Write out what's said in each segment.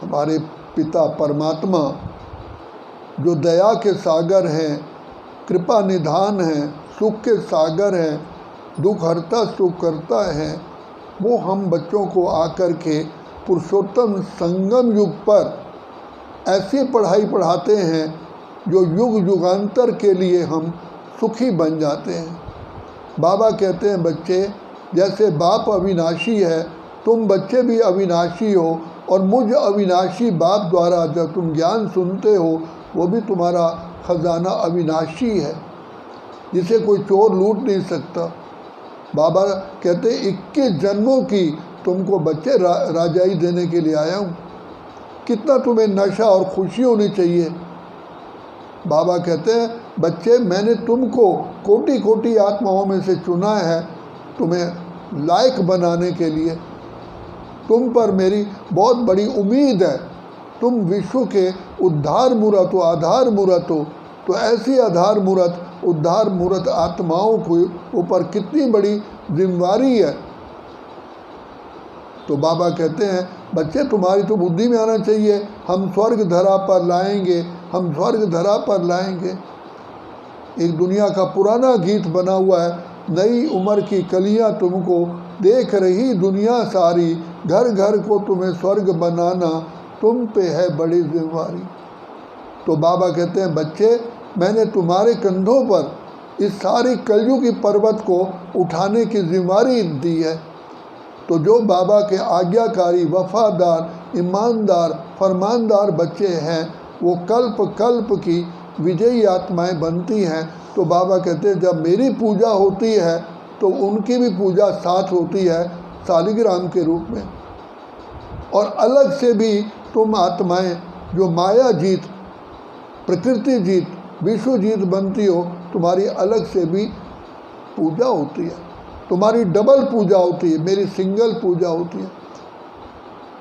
हमारे पिता परमात्मा जो दया के सागर हैं, कृपा निधान हैं, सुख के सागर हैं, दुख हरता सुख करता है, वो हम बच्चों को आकर के पुरुषोत्तम संगम युग पर ऐसी पढ़ाई पढ़ाते हैं जो युग युगांतर के लिए हम सुखी बन जाते हैं। बाबा कहते हैं बच्चे, जैसे बाप अविनाशी है, तुम बच्चे भी अविनाशी हो, और मुझ अविनाशी बाप द्वारा जब तुम ज्ञान सुनते हो वो भी तुम्हारा खजाना अविनाशी है, जिसे कोई चोर लूट नहीं सकता। बाबा कहते 21 जन्मों की तुमको बच्चे राजाई देने के लिए आया हूँ। कितना तुम्हें नशा और खुशी होनी चाहिए। बाबा कहते हैं बच्चे, मैंने तुमको कोटि कोटि आत्माओं में से चुना है तुम्हें लायक बनाने के लिए। तुम पर मेरी बहुत बड़ी उम्मीद है। तुम विश्व के उद्धार मूर्त हो, आधार मूर्त हो, तो ऐसी आधार मूर्त उद्धार मूर्त आत्माओं के ऊपर कितनी बड़ी जिम्मेवारी है। तो बाबा कहते हैं बच्चे, तुम्हारी तो बुद्धि में आना चाहिए, हम स्वर्ग धरा पर लाएंगे, हम स्वर्ग धरा पर लाएंगे। एक दुनिया का पुराना गीत बना हुआ है, नई उम्र की कलियां तुमको देख रही दुनिया सारी, घर घर को तुम्हें स्वर्ग बनाना तुम पे है बड़ी जिम्मेवारी। तो बाबा कहते हैं बच्चे, मैंने तुम्हारे कंधों पर इस सारी कलयुगी पर्वत को उठाने की जिम्मेवारी दी है। तो जो बाबा के आज्ञाकारी, वफादार, ईमानदार, फरमानदार बच्चे हैं, वो कल्प कल्प की विजयी आत्माएं बनती हैं। तो बाबा कहते हैं जब मेरी पूजा होती है तो उनकी भी पूजा साथ होती है शालिग्राम के रूप में। और अलग से भी तुम आत्माएं जो माया जीत, प्रकृति जीत, विश्व जीत बनती हो, तुम्हारी अलग से भी पूजा होती है, तुम्हारी डबल पूजा होती है, मेरी सिंगल पूजा होती है।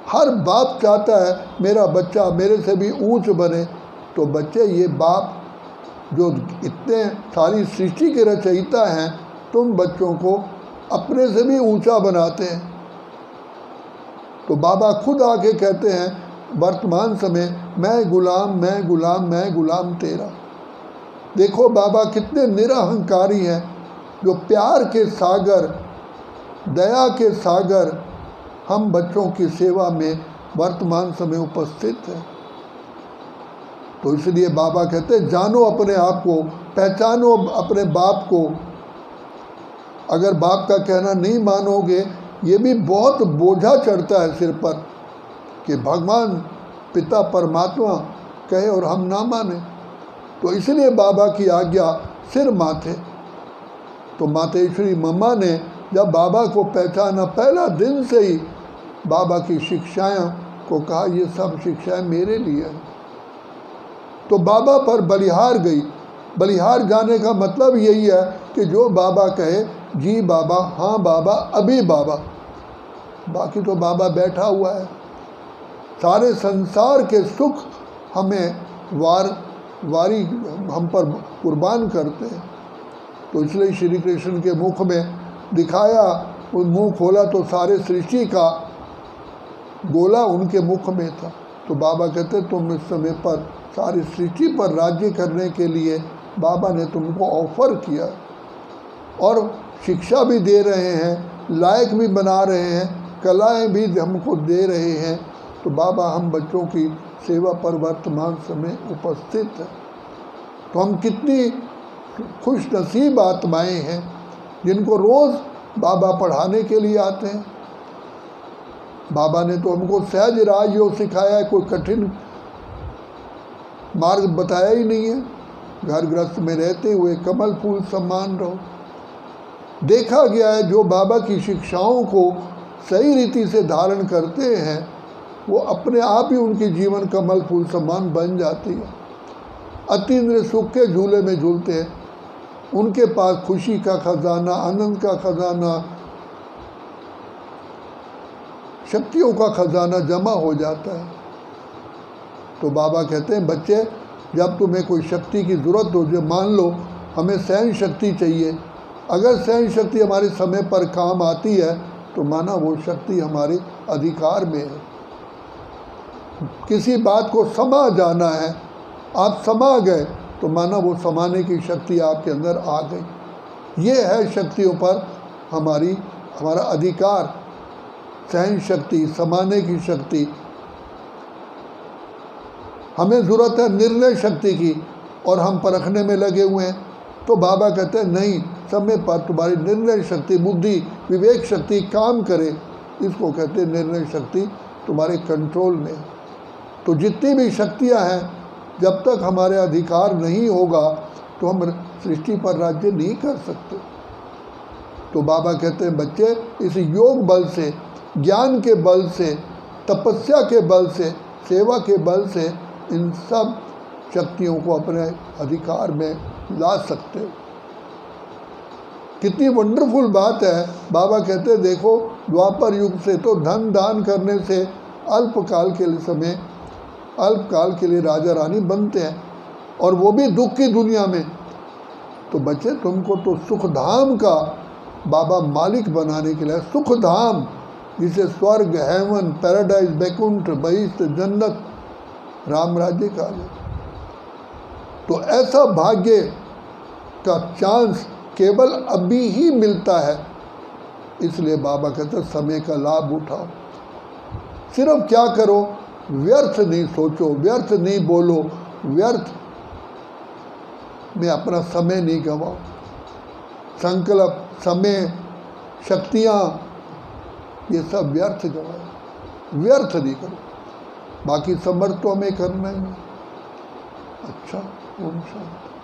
हर बाप चाहता है मेरा बच्चा मेरे से भी ऊंच बने। तो बच्चे, ये बाप जो इतने सारी सृष्टि के रचयिता हैं, तुम बच्चों को अपने से भी ऊंचा बनाते हैं। तो बाबा खुद आके कहते हैं वर्तमान समय, मैं गुलाम मैं गुलाम मैं गुलाम तेरा। देखो बाबा कितने निरहंकारी हैं, जो प्यार के सागर, दया के सागर हम बच्चों की सेवा में वर्तमान समय उपस्थित है। तो इसलिए बाबा कहते हैं जानो अपने आप को, पहचानो अपने बाप को। अगर बाप का कहना नहीं मानोगे, ये भी बहुत बोझा चढ़ता है सिर पर कि भगवान पिता परमात्मा कहे और हम ना माने। तो इसलिए बाबा की आज्ञा सिर माथे। तो मातेश्वरी मम्मा ने जब बाबा को पहचाना, पहला दिन से ही बाबा की शिक्षाएं को कहा ये सब शिक्षाएं मेरे लिए हैं। तो बाबा पर बलिहार गई। बलिहार जाने का मतलब यही है कि जो बाबा कहे जी बाबा, हाँ बाबा, अभी बाबा, बाकी तो बाबा बैठा हुआ है। सारे संसार के सुख हमें वारी हम पर कुर्बान करते हैं। तो इसलिए श्री कृष्ण के मुख में दिखाया, वो मुंह खोला तो सारे सृष्टि का गोला उनके मुख में था। तो बाबा कहते तुम इस समय पर सारी सृष्टि पर राज्य करने के लिए बाबा ने तुमको ऑफर किया, और शिक्षा भी दे रहे हैं, लायक भी बना रहे हैं, कलाएं भी हमको दे रहे हैं। तो बाबा हम बच्चों की सेवा पर वर्तमान समय उपस्थित है। तो हम कितनी खुश नसीब आत्माएँ हैं जिनको रोज़ बाबा पढ़ाने के लिए आते हैं। बाबा ने तो हमको सहज राजयोग सिखाया है, कोई कठिन मार्ग बताया ही नहीं है। घर गृहस्थ में रहते हुए कमल फूल सम्मान रहो। देखा गया है जो बाबा की शिक्षाओं को सही रीति से धारण करते हैं, वो अपने आप ही उनकी जीवन कमल फूल सम्मान बन जाती है। अतीन्द्रिय सुख के झूले में झूलते हैं, उनके पास खुशी का खजाना, आनंद का खजाना, शक्तियों का खजाना जमा हो जाता है। तो बाबा कहते हैं बच्चे, जब तुम्हें कोई शक्ति की ज़रूरत हो, जो मान लो हमें सहन शक्ति चाहिए, अगर सहन शक्ति हमारे समय पर काम आती है तो माना वो शक्ति हमारे अधिकार में है। किसी बात को समा जाना है, आप समा गए तो माना वो समाने की शक्ति आपके अंदर आ गई। ये है शक्तियों पर हमारा अधिकार, सहन शक्ति, समाने की शक्ति। हमें ज़रूरत है निर्णय शक्ति की और हम परखने में लगे हुए हैं। तो बाबा कहते हैं नहीं, समय पर तुम्हारी निर्णय शक्ति, बुद्धि, विवेक शक्ति काम करे, इसको कहते हैं निर्णय शक्ति तुम्हारे कंट्रोल में। तो जितनी भी शक्तियां हैं, जब तक हमारे अधिकार नहीं होगा तो हम सृष्टि पर राज्य नहीं कर सकते। तो बाबा कहते हैं बच्चे, इस योग बल से, ज्ञान के बल से, तपस्या के बल से, सेवा के बल से इन सब शक्तियों को अपने अधिकार में ला सकते हो। कितनी वंडरफुल बात है। बाबा कहते हैं देखो, द्वापर युग से तो धन दान करने से अल्पकाल के लिए राजा रानी बनते हैं, और वो भी दुख की दुनिया में। तो बच्चे, तुमको तो सुखधाम का बाबा मालिक बनाने के लिए, सुखधाम जिसे स्वर्ग, हेवन, पैराडाइज, बैकुंठ, बहिष्ठ, जन्नत, राम राज्य कहा जाता। तो ऐसा भाग्य का चांस केवल अभी ही मिलता है। इसलिए बाबा कहते हैं समय का लाभ उठाओ। सिर्फ क्या करो, व्यर्थ नहीं सोचो, व्यर्थ नहीं बोलो, व्यर्थ में अपना समय नहीं गवाओ। संकल्प, समय, शक्तियाँ, ये सब व्यर्थ गवाओ, व्यर्थ नहीं करो। बाकी समर्थ तो हमें करना ही है। अच्छा, ओम शांति।